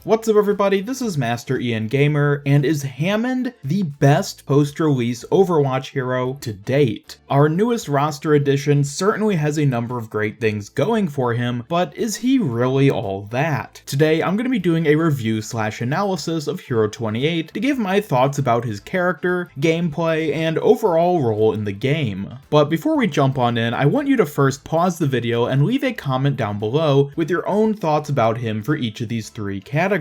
What's up everybody, this is Master Ian Gamer, and is Hammond the best post-release Overwatch hero to date? Our newest roster addition certainly has a number of great things going for him, but is he really all that? Today I'm going to be doing a review/analysis of Hero 28 to give my thoughts about his character, gameplay, and overall role in the game. But before we jump on in, I want you to first pause the video and leave a comment down below with your own thoughts about him for each of these three categories.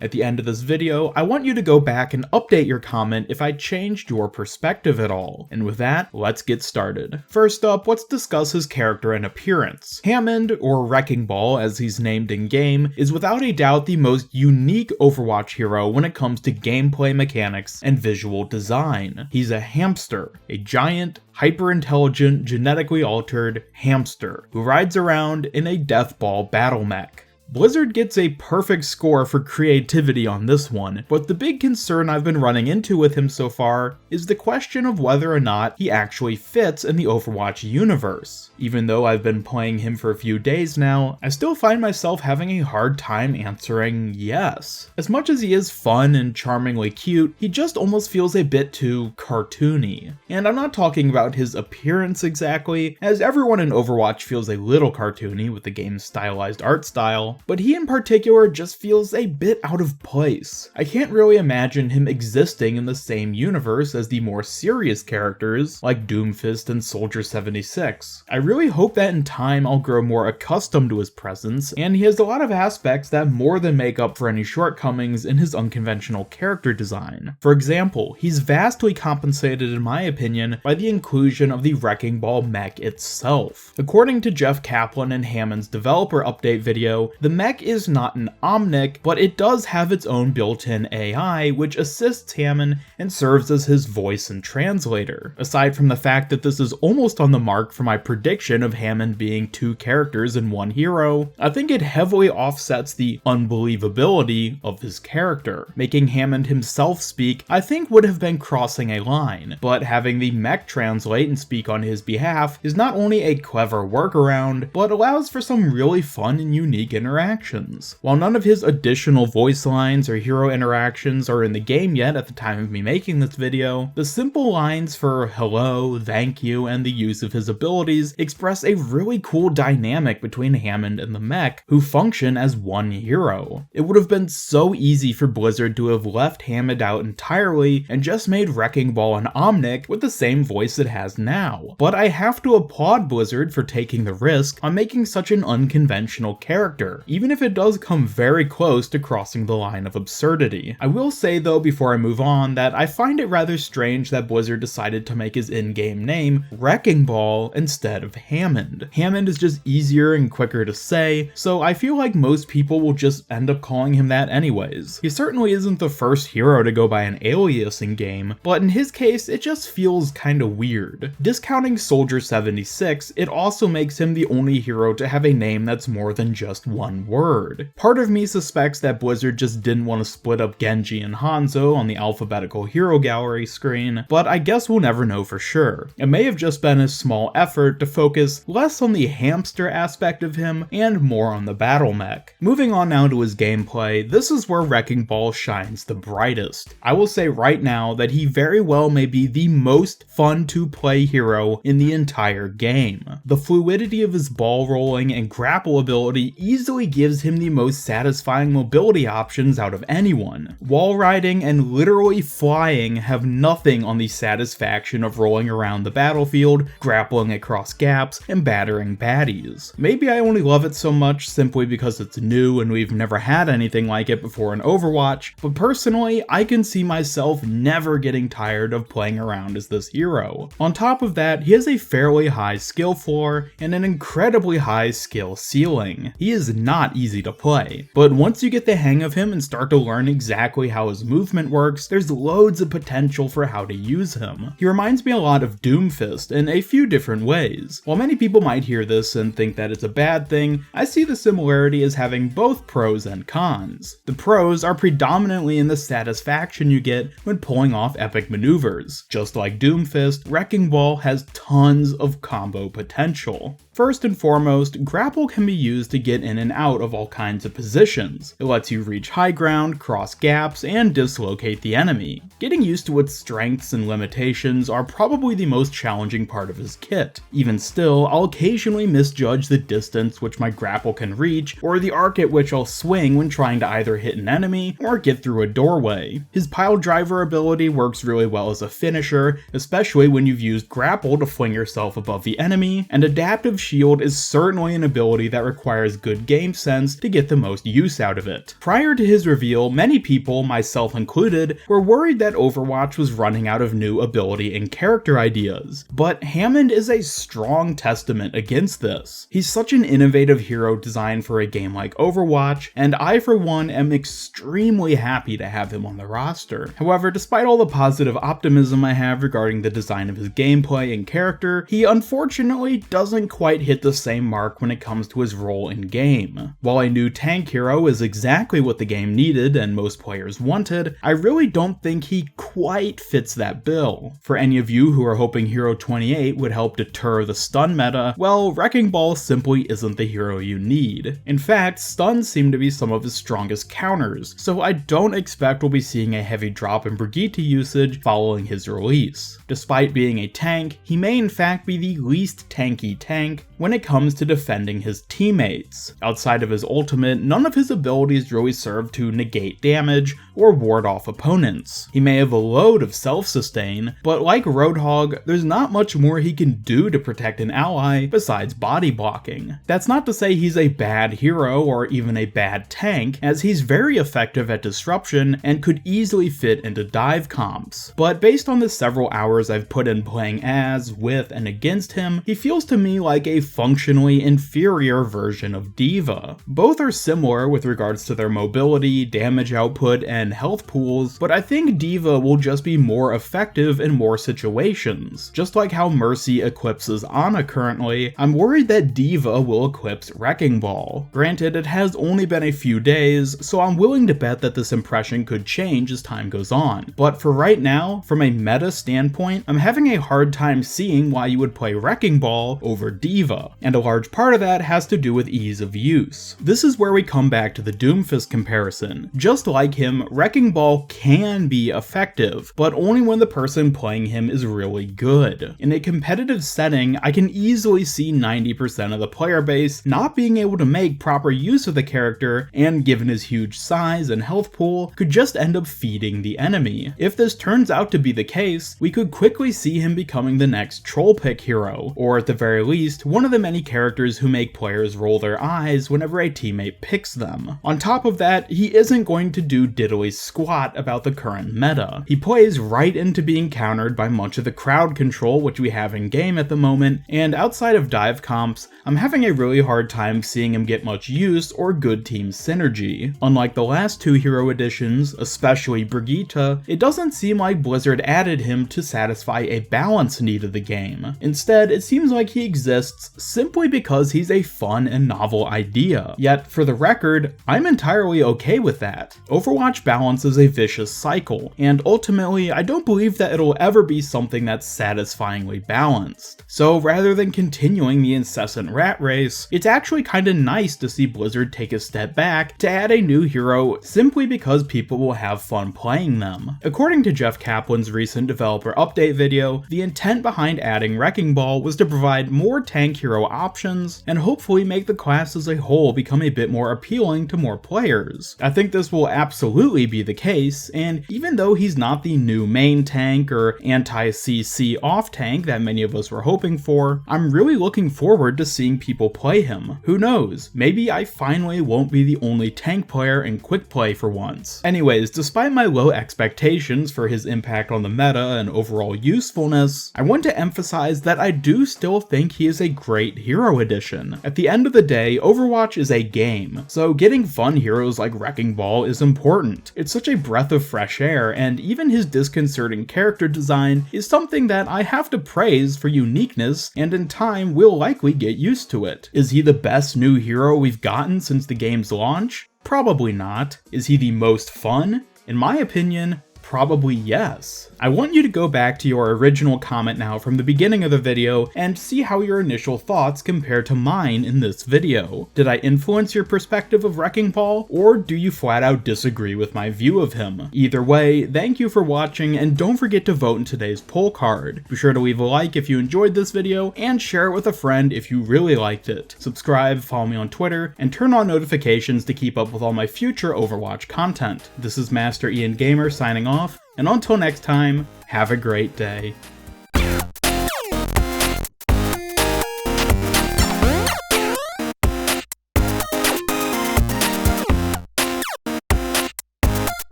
At the end of this video, I want you to go back and update your comment if I changed your perspective at all. And with that, let's get started. First up, let's discuss his character and appearance. Hammond, or Wrecking Ball as he's named in game, is without a doubt the most unique Overwatch hero when it comes to gameplay mechanics and visual design. He's a hamster, a giant, hyper-intelligent, genetically altered hamster who rides around in a deathball battle mech. Blizzard gets a perfect score for creativity on this one, but the big concern I've been running into with him so far is the question of whether or not he actually fits in the Overwatch universe. Even though I've been playing him for a few days now, I still find myself having a hard time answering yes. As much as he is fun and charmingly cute, he just almost feels a bit too cartoony. And I'm not talking about his appearance exactly, as everyone in Overwatch feels a little cartoony with the game's stylized art style, but he in particular just feels a bit out of place. I can't really imagine him existing in the same universe as the more serious characters like Doomfist and Soldier 76. I really hope that in time I'll grow more accustomed to his presence, and he has a lot of aspects that more than make up for any shortcomings in his unconventional character design. For example, he's vastly compensated in my opinion by the inclusion of the Wrecking Ball mech itself. According to Jeff Kaplan in Hammond's developer update video, the mech is not an Omnic, but it does have its own built-in AI, which assists Hammond and serves as his voice and translator. Aside from the fact that this is almost on the mark for my prediction of Hammond being two characters in one hero, I think it heavily offsets the unbelievability of his character. Making Hammond himself speak, I think would have been crossing a line, but having the mech translate and speak on his behalf is not only a clever workaround, but allows for some really fun and unique interactions. While none of his additional voice lines or hero interactions are in the game yet at the time of me making this video, the simple lines for hello, thank you, and the use of his abilities express a really cool dynamic between Hammond and the mech, who function as one hero. It would have been so easy for Blizzard to have left Hammond out entirely and just made Wrecking Ball an Omnic with the same voice it has now. But I have to applaud Blizzard for taking the risk on making such an unconventional character, even if it does come very close to crossing the line of absurdity. I will say though before I move on that I find it rather strange that Blizzard decided to make his in-game name Wrecking Ball instead of Hammond. Hammond is just easier and quicker to say, so I feel like most people will just end up calling him that anyways. He certainly isn't the first hero to go by an alias in game, but in his case it just feels kinda weird. Discounting Soldier 76, it also makes him the only hero to have a name that's more than just one word. Part of me suspects that Blizzard just didn't want to split up Genji and Hanzo on the alphabetical hero gallery screen, but I guess we'll never know for sure. It may have just been a small effort to focus less on the hamster aspect of him and more on the battle mech. Moving on now to his gameplay, this is where Wrecking Ball shines the brightest. I will say right now that he very well may be the most fun to play hero in the entire game. The fluidity of his ball rolling and grapple ability easily gives him the most satisfying mobility options out of anyone. Wall riding and literally flying have nothing on the satisfaction of rolling around the battlefield, grappling across gaps, and battering baddies. Maybe I only love it so much simply because it's new and we've never had anything like it before in Overwatch, but personally, I can see myself never getting tired of playing around as this hero. On top of that, he has a fairly high skill floor and an incredibly high skill ceiling. He is not easy to play, but once you get the hang of him and start to learn exactly how his movement works, there's loads of potential for how to use him. He reminds me a lot of Doomfist in a few different ways. While many people might hear this and think that it's a bad thing, I see the similarity as having both pros and cons. The pros are predominantly in the satisfaction you get when pulling off epic maneuvers. Just like Doomfist, Wrecking Ball has tons of combo potential. First and foremost, grapple can be used to get in and out of all kinds of positions. It lets you reach high ground, cross gaps, and dislocate the enemy. Getting used to its strengths and limitations are probably the most challenging part of his kit. Even still, I'll occasionally misjudge the distance which my grapple can reach, or the arc at which I'll swing when trying to either hit an enemy or get through a doorway. His pile driver ability works really well as a finisher, especially when you've used grapple to fling yourself above the enemy, and adaptive shield is certainly an ability that requires good game sense to get the most use out of it. Prior to his reveal, many people, myself included, were worried that Overwatch was running out of new ability and character ideas, but Hammond is a strong testament against this. He's such an innovative hero designed for a game like Overwatch, and I for one am extremely happy to have him on the roster. However, despite all the positive optimism I have regarding the design of his gameplay and character, he unfortunately doesn't quite hit the same mark when it comes to his role in game. While a new tank hero is exactly what the game needed and most players wanted, I really don't think he quite fits that bill. For any of you who are hoping Hero 28 would help deter the stun meta, well, Wrecking Ball simply isn't the hero you need. In fact, stuns seem to be some of his strongest counters, so I don't expect we'll be seeing a heavy drop in Brigitte usage following his release. Despite being a tank, he may in fact be the least tanky tank when it comes to defending his teammates. Outside of his ultimate, none of his abilities really serve to negate damage or ward off opponents. He may have a load of self-sustain, but like Roadhog, there's not much more he can do to protect an ally besides body blocking. That's not to say he's a bad hero or even a bad tank, as he's very effective at disruption and could easily fit into dive comps. But based on the several hours I've put in playing as, with, and against him, he feels to me like a functionally inferior version of D.Va. Both are similar with regards to their mobility, damage output, and health pools, but I think D.Va will just be more effective in more situations. Just like how Mercy eclipses Ana currently, I'm worried that D.Va will eclipse Wrecking Ball. Granted, it has only been a few days, so I'm willing to bet that this impression could change as time goes on. But for right now, from a meta standpoint, I'm having a hard time seeing why you would play Wrecking Ball over D.Va, and a large part of that has to do with ease of use. This is where we come back to the Doomfist comparison. Just like him, Wrecking Ball can be effective, but only when the person playing him is really good. In a competitive setting, I can easily see 90% of the player base not being able to make proper use of the character, and given his huge size and health pool, could just end up feeding the enemy. If this turns out to be the case, we could quickly see him becoming the next troll pick hero, or at the very least, one of the many characters who make players roll their eyes whenever a teammate picks them. On top of that, he isn't going to do diddly squat about the current meta. He plays right into being countered by much of the crowd control which we have in game at the moment, and outside of dive comps, I'm having a really hard time seeing him get much use or good team synergy. Unlike the last two hero editions, especially Brigitte, it doesn't seem like Blizzard added him to satisfy a balance need of the game. Instead, it seems like he exists simply because he's a fun and novel idea. Yet, for the record, I'm entirely okay with that. Overwatch balance is a vicious cycle, and ultimately, I don't believe that it'll ever be something that's satisfyingly balanced. So rather than continuing the incessant rat race, it's actually kinda nice to see Blizzard take a step back to add a new hero simply because people will have fun playing them. According to Jeff Kaplan's recent developer update video, the intent behind adding Wrecking Ball was to provide more tank hero options and hopefully make the class as a whole become a bit more appealing to more players. I think this will absolutely be the case, and even though he's not the new main tank or anti-CC off tank that many of us were hoping for, I'm really looking forward to seeing people play him. Who knows, maybe I finally won't be the only tank player in quick play for once. Anyways, despite my low expectations for his impact on the meta and overall usefulness, I want to emphasize that I do still think he is a great hero addition. At the end of the day, Overwatch is a game, so getting fun heroes like Wrecking Ball is important. It's such a breath of fresh air, and even his disconcerting character design is something that I have to praise for uniqueness, and in time we'll likely get used to it. Is he the best new hero we've gotten since the game's launch? Probably not. Is he the most fun? In my opinion, probably yes. I want you to go back to your original comment now from the beginning of the video and see how your initial thoughts compare to mine in this video. Did I influence your perspective of Wrecking Ball, or do you flat out disagree with my view of him? Either way, thank you for watching, and don't forget to vote in today's poll card. Be sure to leave a like if you enjoyed this video, and share it with a friend if you really liked it. Subscribe, follow me on Twitter, and turn on notifications to keep up with all my future Overwatch content. This is Master Ian Gamer signing off, and until next time, have a great day.